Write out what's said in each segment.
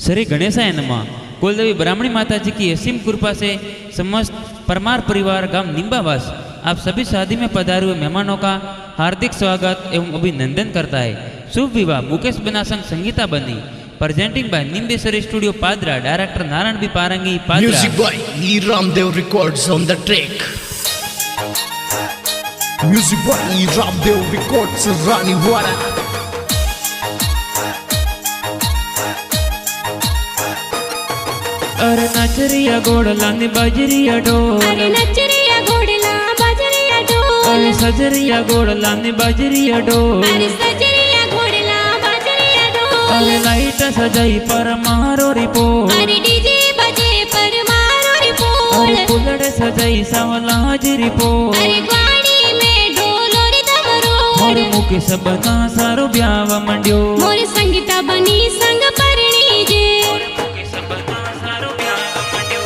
श्री गणेशाय नमः। कुलदेवी ब्राह्मणी माता जी की असीम कृपा से समस्त परमार परिवार गांव निम्बावास आप सभी शादी में पधारे हुए मेहमानों का हार्दिक स्वागत एवं अभिनंदन करता है। शुभ विवाह मुकेश बना संग संगीता बनी presenting by Nimbeshwari studio Padra, director Narayan B Parangi Padra. Music by E. Ramdev Records on the track. Music by E. Ramdev Records Raniwara. अरे नचरिया गोड़ला ने बजरिया डोल, अरे नचरिया गोड़ला बजरिया डोल, अरे सजरिया गोड़ला ने बजरिया डोल, अरे सजरिया गोड़ला बजरिया डोल, अरे लाइट सजाई पर मारो रिपोर्ट, अरे डीजे बजे पर मारो अरे रिपोर्ट, कुलड़े सजाई सवलाज रिपोर्ट, अरे ग्वाड़ी में ढोलो रे मोर दमरो, मुकेश बना सारो ब्याव मंड्यो, मोर संगीता बनी संग परणी जे। मुकेश बना सारो ब्याव मंड्यो।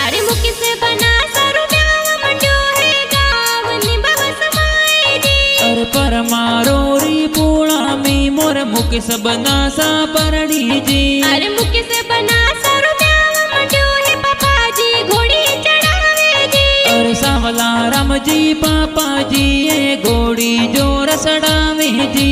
अरे मुकेश बना सारो ब्याव मंड्यो है गाव निभाव समाए जी, अरे परमारो री पोळा में मोर मुकेश बना सा परणी जी, अरे मुकेश बना सारो ब्याव मंड्यो है पापा जी घोड़ी चढ़ावे जी, अरे सावला राम जी पापा जी ये घोड़ी जोर सड़ावे जी,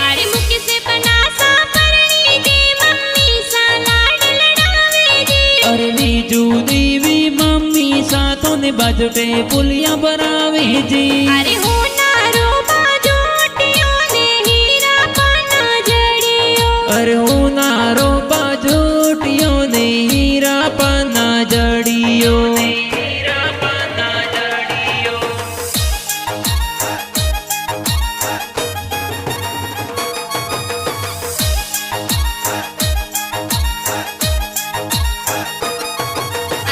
अरे मुकेश बना सा परणी जी मम्मी सा लाड लड़ावे जी, अरे नीजू देवी मम्मी साथों ने बाजटे पुलिया बरावे जी, अरे हो नारो बाजोटियों ने हीरा पाना जड़ियो, अरे हो नारो बाजोटियों ने हीरा पना जड़ियो।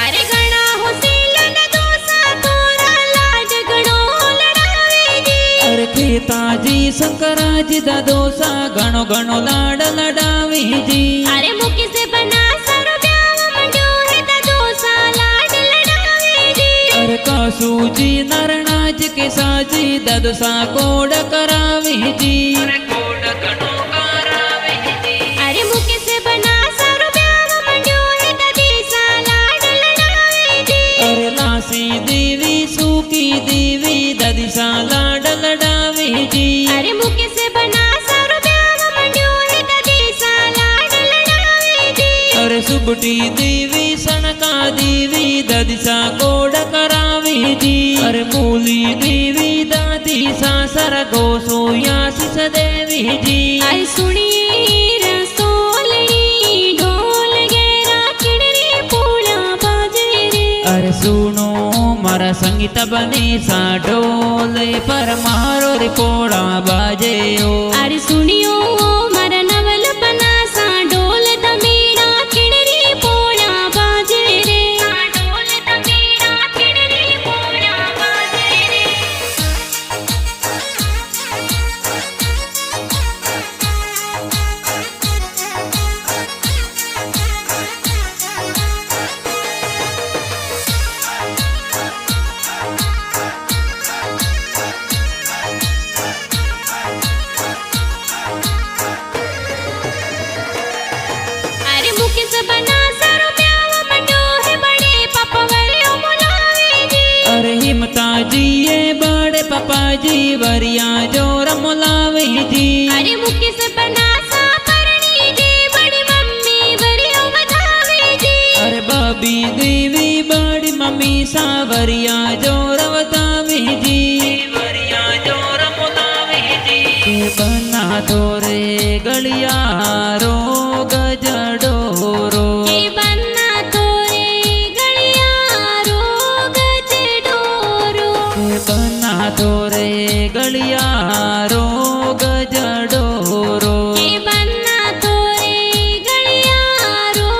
अरे गणा हो सीलन दोसा तोरा लाज गणो लड़ावे जी, अरे खेताजी शंकराजी दादोसा घणो घणो लाड लडावे जी, अरे मुकेश बना सारो ब्याव मंड्यो है दोसा लाड लड़ावे जी, अरे कासूजी नारायणाजी के साजी दादोसा कोड करावे जी, अरे मुकेश बना सारो ब्याव मंड्यो है दीसा लाड लड़ावे जी, अरे लासी देवी सुकी देवी दादीसा लाड लडावे जी, अरे मुकेश बना सारो ब्याव मंड्यो है दीसा लाड लड़ावे जी, अरे सुबटी देवी सणका देवी दादीसा कोड करावे जी, अरे मूली देवी दादीसा सरगो सोयासीस देवी जी, अरे सुनिए रसोलनी ढोल गेरा किणरी पूला बाजे रे, अरे सुनो मारा संगीत बने सा ढोले पर मारो रे पोड़ा बाजे ओ, अरे सुनियो मारा नवल बना सा ढोल दमीड़ा किणरी पूला बाजे रे, ढोल दमीड़ा किणरी पूला बाजे रे। अरे मुकेश बना सारो ब्याव मंड्यो है बड़े पापा वरियो मुलावे जी, अरे हिमता जी ये बड़े पापा जी वरिया जोर मुलावे जी, अरे मुकेश बना सा परणी जी बड़ी मम्मी वरियो बधावे जी, अरे बबी देवी बड़ी मम्मी सा वरिया जोर बतावे जी, वरिया जोर मुलावे जी, के बना तोरे गलियारो गजडोरो, के बन्ना तोरे गलियारो गजडोरो, के बना तोरे गलियारो गजडोरो, के बन्ना तोरे गलियारो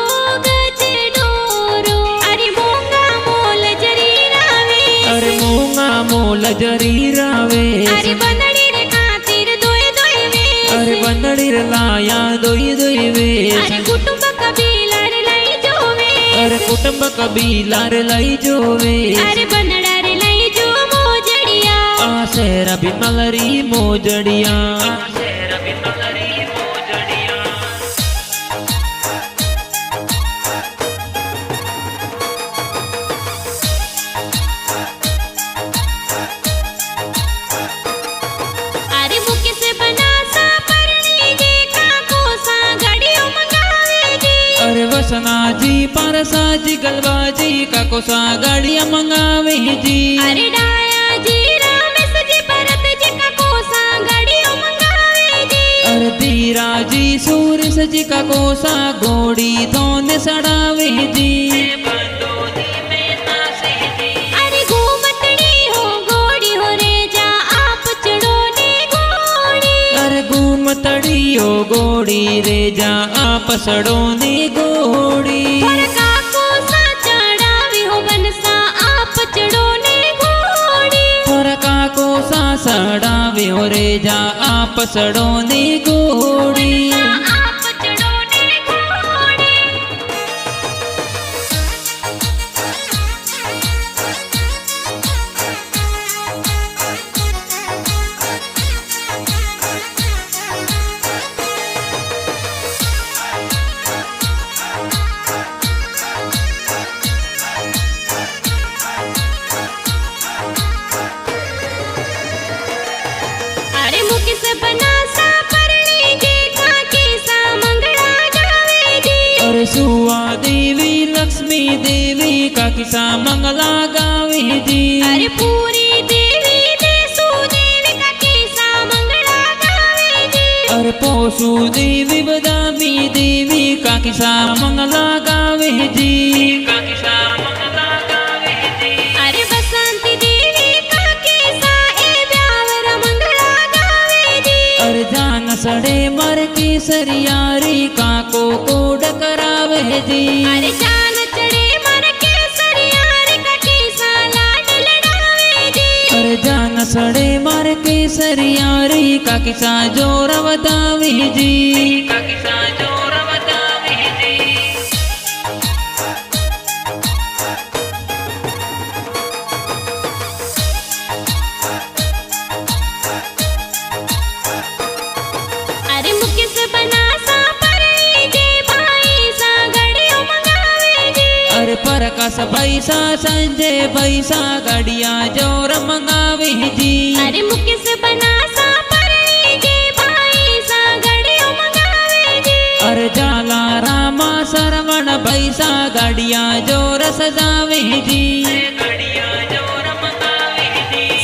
गजडोरो, अरे मोंगा मोल जरी रावे मूंगा मोल जरी रावे अरे बंदड़ी रे खातिर दोई दोई वेश अरे बंदड़ी रे लाया दोई दोई वेश अरे कुटुंब कबीला रे लई जोवे अरे कुटुंब कबीला रे लई जोवे अरे बनड़ा रे लई जो मोजड़िया आसेरा बिमलरी मोजड़िया अरे मुके से बना सा परनी जे काको सा गाड़ियों मंगावे जी अरे वसना जी पारसा जी गलबा जी काको सा गाड़ियां मंगावे जी अरे डाया जी रामेश जी भरत जी काको सा गाड़ियों मंगावे जी अरे धीरा जी सूरज जी काको सा घोड़ी धोने सड़ावे जी अरे घूमतड़ी हो घोड़ी हो रे जा आप चढ़ो ने घोड़ी अरे घूमतड़ी हो घोड़ी रे जा आप सड़ो ने घोड़ी और काको सा चढ़ावे हो बनसा आप चढ़ो ने घोड़ी थोड़ा काको सा सड़ावे हो रे जा आप सड़ो ने घोड़ी आप चढ़ो ने घोड़ी अरे मुके से बना सा परनी जे खाकी सा मंगला गावे जी अरे सुआ देवी लक्ष्मी देवी का किसा मंगला गावे जी अरे पूरी देवी देसु देवी खाकी सा मंगला गावे जी अरे पोसु देवी बदामी देवी का किसा मंगला गावे जी अरे बसंती देवी खाकी सा ए ब्यावर मंगला गावे जी अरे जान सड़े मर की सरियारी काको कोड करावे जी अरे जान चढ़े मर के सरियार खाकी सा लाड लड़ावे जी अरे जान सड़े मर के सरियारी का किसा जोर बतावे जी अरे मुके से बना सा परनी जे भाई सा गड़ियों मंगावे जी अरे परकाश पैसा संजय पैसा गाड़िया जोर मंगावे जी अरे मुके से बना सा परनी जे भाई सा गड़ियों मंगावे जी अरे जाला रामा सरवण पैसा गाड़िया जोर सजावे जी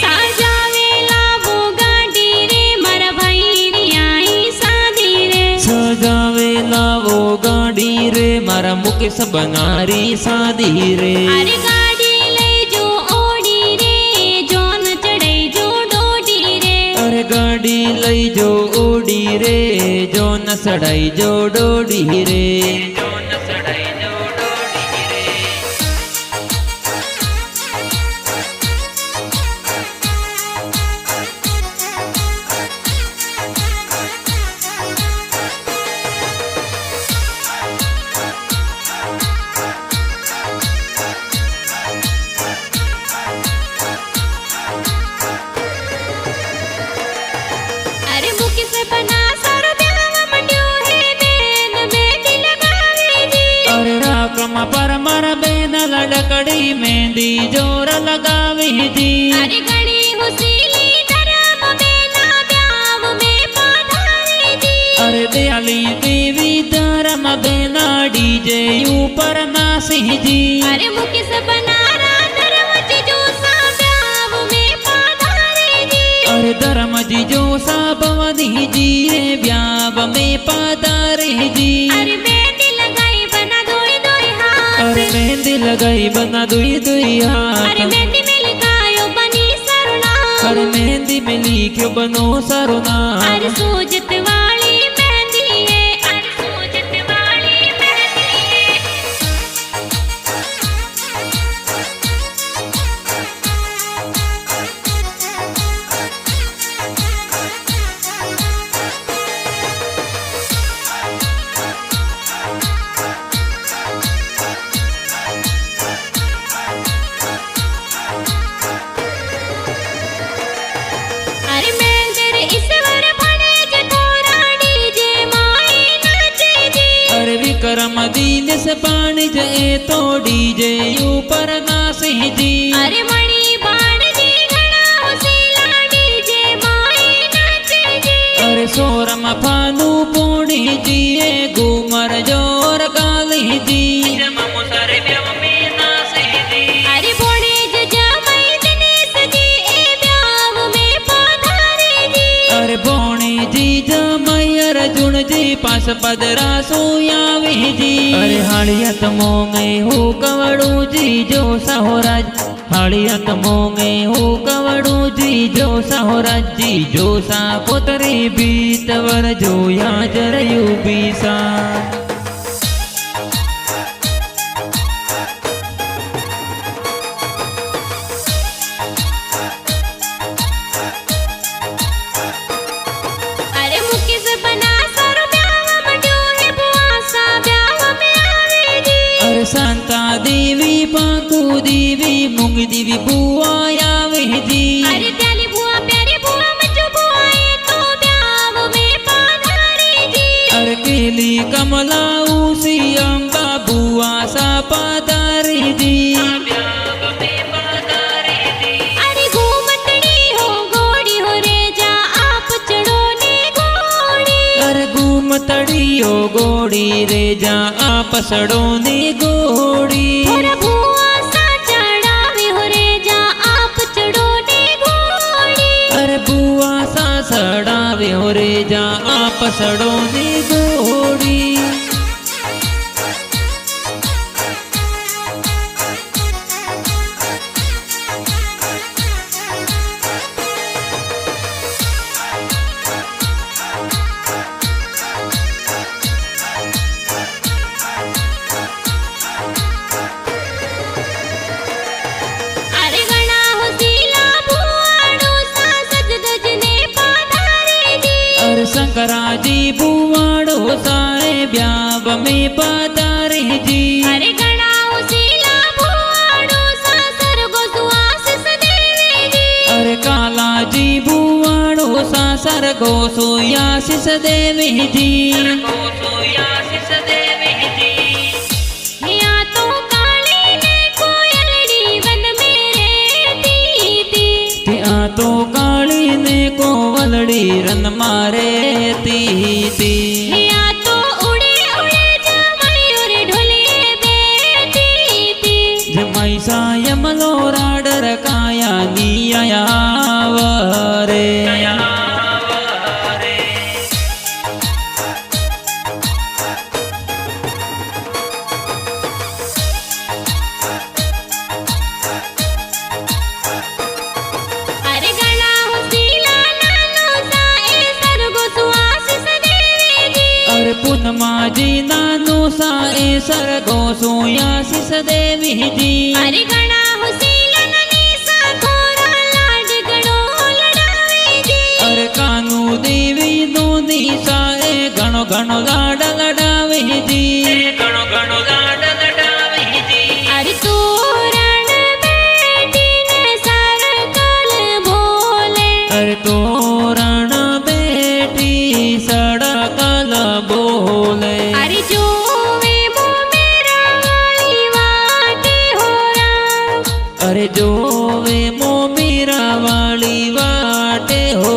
साजावे लावो गाड़ी रे मारा भाई री आई सादी रे सजावे लावो गाड़ी रे मारा मुकेश बनारी शादी रे अरे गाड़ी ले जो ओड़ी रे जोन चढ़े जो डोडी रे अरे गाड़ी लई जो ओडी रे जो न सड़ाई जो डोडी रे अरे मुके से बना सारो ब्याह मंड्यो है बेन मेहंदी लगावे जी अरे राकमा पर मर बेन लड़कड़ी मेहंदी जोर लगावे जी अरे गणी हुसीली धर्म बेना ब्याव में पधारे जी अरे दयाली देवी धर्म बेना डीजे ऊपर नासी जी अरे मुके से बना धर्म जी जो सा ब्याव में पधारे जी अरे धर्म जी जो सा भवनी जी रे ब्याव में पधारे जी अरे मेहंदी लगाई बना दोई दोई हाथ अरे मेहंदी लगाई बना दुई दुई हाथ अरे मेहंदी में लिखायो बनी सरुणा अरे मेहंदी में लिखो बनो सरुना अरे सूजत वाली मेहंदी है अरे सूजत वाली मेहंदी है मणि जय तो डीजे ऊपर नासे जी अरे मणि बाण जी घणा होसीला डीजे माए नाचे जी अरे सोरम फानू पूणी जी घूमर जोर गाली जी अरे बोणे जमाई दिनेश जी ए ब्याव में पधारे जी अरे बोणी जी जमैयर जुण जी पास पदरा सोयावे जी अरे हाड़ियत मोंगे हो कवड़ू जी जो साहोराज हाड़ियत मोंगे हो कवड़ू जी जो साहोराज जी जो सा पोतरे बीतवर जो या जरयू बीसा अरे मुकेश बना सर ब्याव मड्यो है बुआसा ब्याव में आवे जी अरे शांता देवी पाकू देवी मूंग देवी बुआ आवे जी अरे प्याली बुआ प्यारी बुआ मजो बुआ ये तो ब्याव में पधारे जी अरे केली कमला उसी अम्बा बुआ सा पधारी जी अरे घूमतड़ी हो गोड़ी हो रे जा आप चढ़ो ने घोड़ी अरे घूमतड़ी हो गोड़ी रे जा आप सड़ो ने गोड़ी थोड़ा बुआ सा चढ़ावे हो रे जा आप चढ़ो ने घोड़ी अरे बुआ सा सड़ावे हो रे जा आप सड़ो ने गोड़ी अरे घणा होसीला बुआड़ो सा सज धज ने पधारे जी अरे शंकरा जी बुआड़ो साए ब्याव में पधारे जी अरे घणा होसीला बुआड़ो सा सरगो सुआस सदेवे जी अरे काला जी बुआड़ो सा सरगो सुयासिस देवी जी हिया तो काली ने कोयलड़ी वन में रहती थी त्या तो काली ने कोवलड़ी रन मारे ती हिया तो उड़े उड़े जमयूर ढोलिए बैठी थी जमाई सा यमलो राडर काया निया वरे अरे घणा होसीला नानो सा ए सरगो सुआस सदेवे जी अरे पुनमा जी नानो सा ए सरगो सुयासिस देवी जी अरे घणा होसीला ननी सा थोरा लाड घणो लड़ावे जी अरे कानू देवी नोनी सा ए घणो घणो लाड लडावे जी अरे तोरण बैठी ने सरकल बोले अरे तोरण बेटी सड़कल बोले अरे जोवे मो मेरा वाली वाटे हो राम अरे जो वे मो मीरा वाली वाटे हो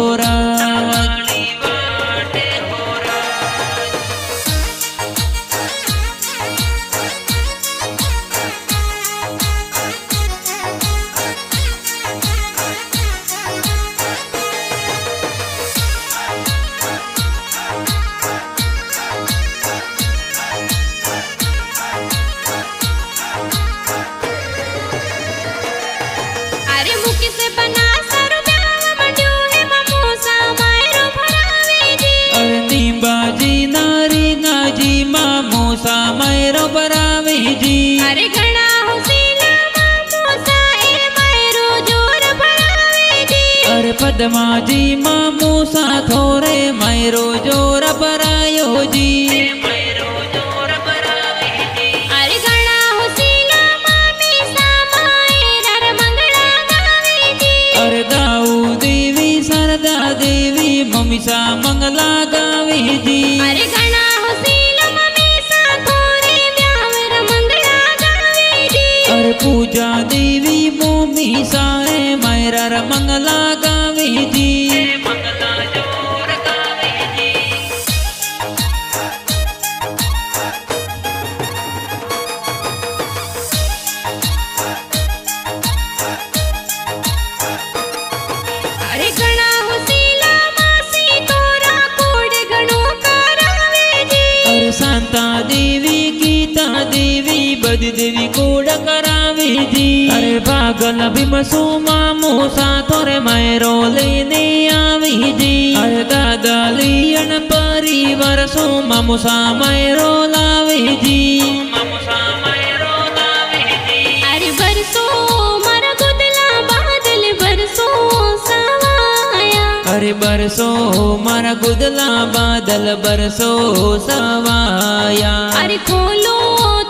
अरे मुकेश बना सर ब्याव मड्यो है ममोसा मायरो भरावे जी अरे नींबा जी नारी गाजी मामो सा मैरो बरावे जी अरे घणा होसीला ममोसा ए मायरो जोर भरावे जी अरे पद्मा जी मामो सा थोरे मैरो जोर बरायो जी अरे घणा होसीला मामी सा मायरा मंगला गावे जी अरे गाऊ देवी सरदा देवी मम्मी सा मंगला गावे जी अरे घणा होसीला मम्मी सा थोरे ब्यावर मंगला पूजा देवी मोमी साए मायरा र मंगला गावे जी मंगला जोर गावे जी। अरे घणा हुसीला मासी तोरा कोड घणो करावे जी। अरे शांता देवी गीता देवी बदी देवी कोड करावे जी। अरे भागल भीमसु मामो साथो रे मायरो लेने आवी जी। अरे दादा लियन परिवार सो मामो सा मायरो लावे जी मामो सा मायरो लावे जी। अरे बरसो मारा गुदला बादल बरसो सवाया। अरे बरसो मारा गुदला बादल बरसो सवाया। अरे खोलो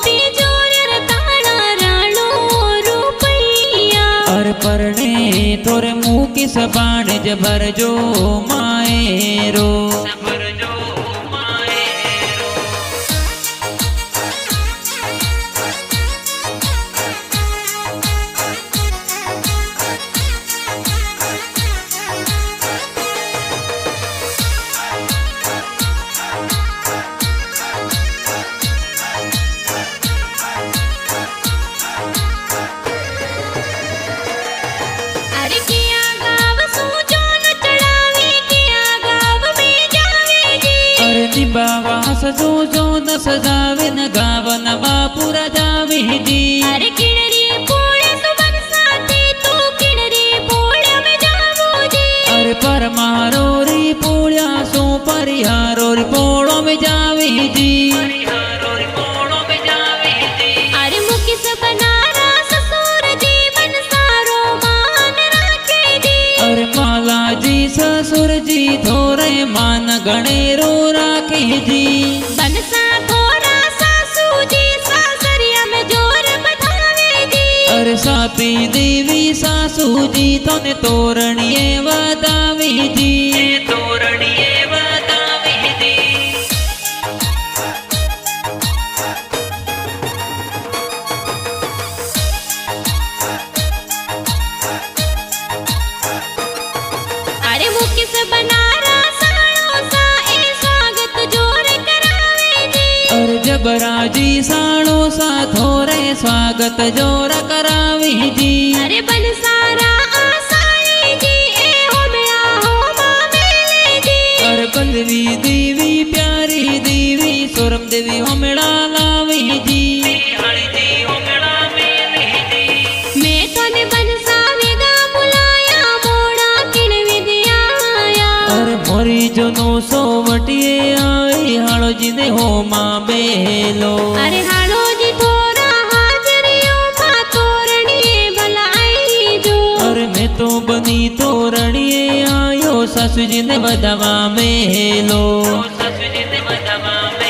तिजोरी रे ताळा राणो रुपैया। अरे परणे तोरे मुँह की सबाण जबर जो मायरो सबर जो मायरो। अरे किया गाव सूजो न चढ़ावे किया गाव में जावे जी। अरे निबावा सजो जो न सजावे न गावन बापुरा जावे जी। अरे किणरी पोळे सुबन साथी तू किणरी पोळे में जावो जी। अरे परमारो री पोळ्या सो परिहारो री पोळो में जावे जी परिहारो री पोळो में जावे जी। अरे मुकिस बनारा ससुर जीवन सारो मान राखे जी। अरे माला जी ससुर जी थोरे मान गणेरो राखे जी। बनसा थोरा सासू जी सासरिया में जोर बधावे जी। अरे साती देवी सासू जी तोने तोरणिए वदावे जी तोरणिए वदावे जी। अरे मुकिस बनारा साड़ो सा ए स्वागत जोर करावे जी। अरे जबरा जी साणो सा थोरे स्वागत जोर करावे जी। अरे बनसारा आसाई जी ए हो मेरा हो मामेले जी। अरे बलवी देवी प्यारी देवी सोरम देवी होमेड़ा लावे जी हरि जी होमेड़ा मेले जी। मैं तने बनसा वेगा बुलाया मोड़ा किण विद्याया। अरे मोरी जनो सो वटिए आई हालो जी ने हो मां बेलो। अरे हालो जी थोरा हाजरियो मा तोरणिए भलाई जो। अरे मैं तो बनी तोरणिए आयो सासू जी ने बदवा मेलो सासू जी ने बदवा मेलो।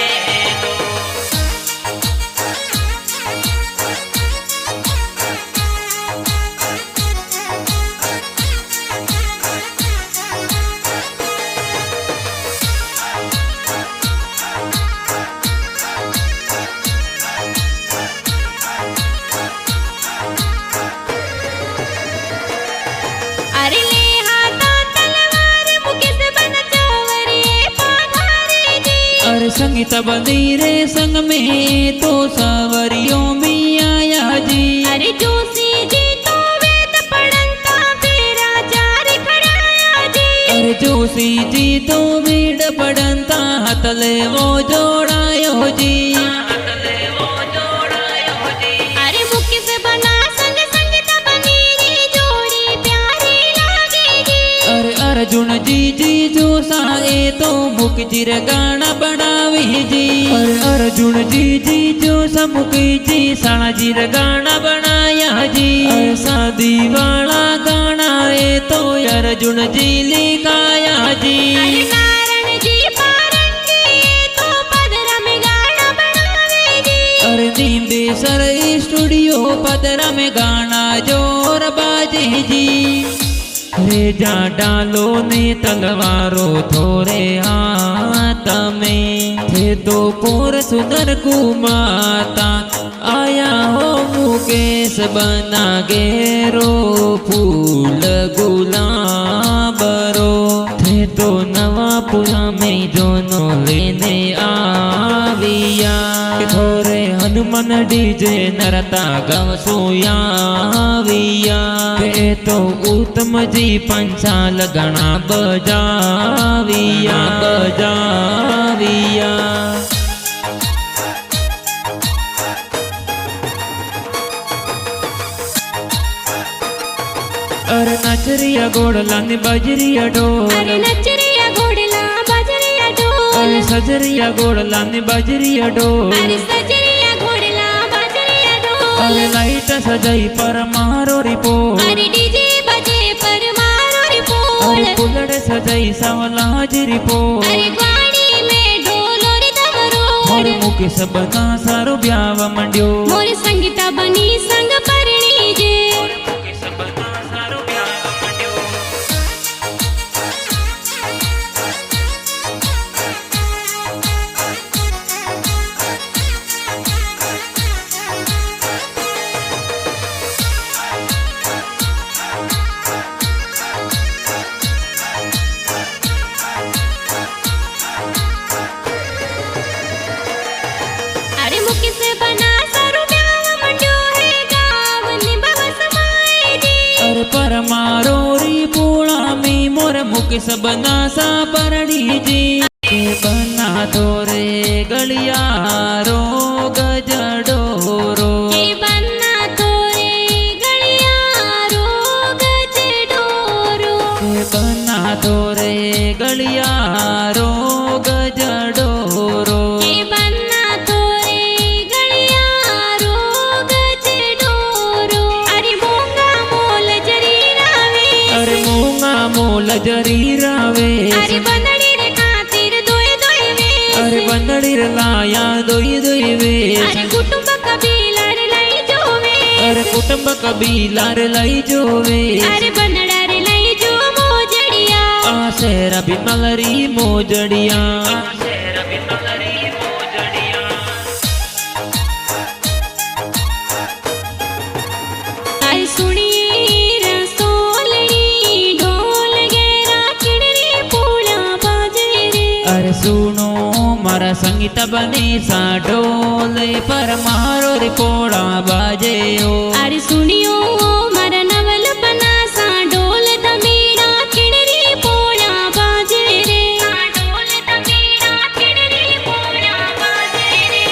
अरे ले हाथा तलवार मुकेश बन चौवरिए पाधारे जी। अरे संगीता बंदी रे संग में तो सावरियों में आया जी। अरे जोशी जी तो वेद पढ़ंता तेरा चार खड़ाया जी। अरे जोशी जी तो भीड़ पड़ंता हतले वो जोड़ायो जी हतले वो जोड़ायो जी। अरे मुकेश बना संग संगीता बनी री जोड़ी प्यारी लागे जी। अरे अर्जुन जी जी जो साए तो मुख चिर गाना बनावे जी। अरे अर्जुन जी जी जो समुख जी साणा जी रे गाना बनाया जी। अरे शादी वाला गाना ए तो अर्जुन जी लिखाया जी। अरे नारायण जी पारंगी तो पदरा में गाना बनावे जी। अरे नींबे सर स्टूडियो पदरा में गाना जोर बाजे जी। रेजा डालो ने तलवारो थोरे हाथ में थे तो पोर सुंदर कुमाता आया हो मुकेश बना गेरो फूल गुलाबरो थे तो नवापुरा में जोनो लेने आविया थोरे हनुमान डीजे नरता गवसुयाविया के तो उत्तम जी पंचाल गणा बजाविया बजाविया। अरे नचरिया गोड़ला ने बजरिया ढोल अरे नचरिया घोड़ला बजरिया ढोल अरे सजरिया गोड़ला ने बजरिया ढोल अरे सजरिया घोड़ला बजरिया ढोल अरे लाइट सजाई पर मारो रिपोर्ट अरे डीजे बजे पर मारो अरे रिपोर्ट पुलड़े सजाई सवलाज रिपोर्ट अरे ग्वाड़ी में ढोलो रे मोर दमरोड़ मुकेश बना सारो ब्याव मंड्यो मोर संगीता बनी संग परणी जे मुकेश बना सारो ब्याव मंड्यो। अरे मुकेश बना सारो ब्याव मंड्यो है गाव निभाव समाए जी अरे पर मारो री पोळा में मोर मुकेश बना सा परड़ी जी के बना दो रे गलियारो गजडोरो के बन्ना तोरे गलियारो गजडोरो के बना दो रे गलियारो गजडोरो के बन्ना तोरे गलियारो गजडोरो अरे मोंगा मोल जरी रावे अरे मूंगा मोल जरी रावे अरे बंदड़ी रे खातिर दोए दोए वे अरे बंदड़ी रे लाया दोई दोई वे अरे कुटुंब कबीला रे लई जोवे अरे कुटुंब कबीला रे लई जोवे अरे बंदड़ा रे लई जो मोजड़िया आसेरा बिमलरी मोजड़िया अरे सुनिए रसोलड़ी ढोल गेरा किड़री पूला बाजे रे अरे सुनो मारा संगीत बने सा ढोले पर मारो रे पोड़ा बाजे ओ अरे सुनियो मारा नवल बना सा ढोल दमीड़ा किड़री पूला बाजे रे ढोल दमीड़ा किड़री पूला बाजे रे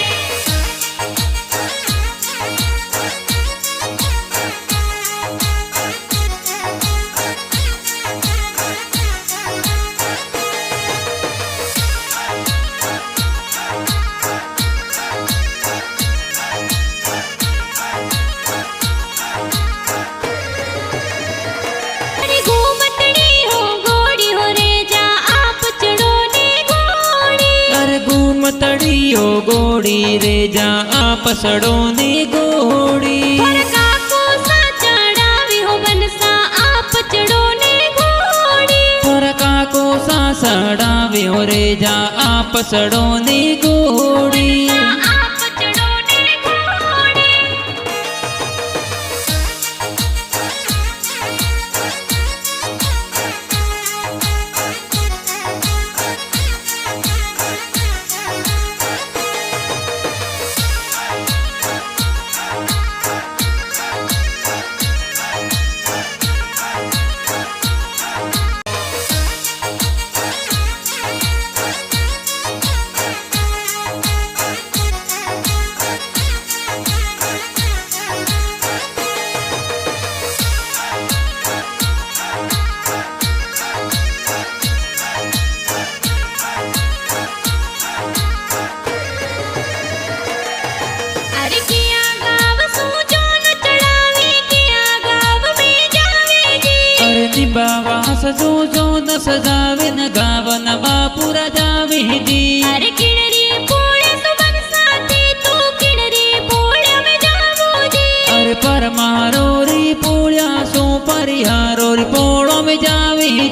अरे घूमतड़ी हो घोड़ी हो रे जा आप चढ़ो ने घोड़ी अरे घूमतड़ी ओ गोड़ी रे जा आप सड़ो ने गोड़ी फरका को सा चढ़ावी हो बनसा आप चढ़ो ने घोड़ी फरका को सा सड़ावे ओ रे जा आप सड़ो ने गोड़ी आप चढ़ो ने घोड़ी अरे किया गाव सूजो न चढ़ावे किया गाव में जावे जी अरे निबावा सजो जो न सजावे न गावन बापुरा जावे जी अरे किड़री पोड़े तो बनसाती तू किड़री पोड़े में जावो जी अरे पर मारो री पोळ्या सो परिहारो री पोळो में लावी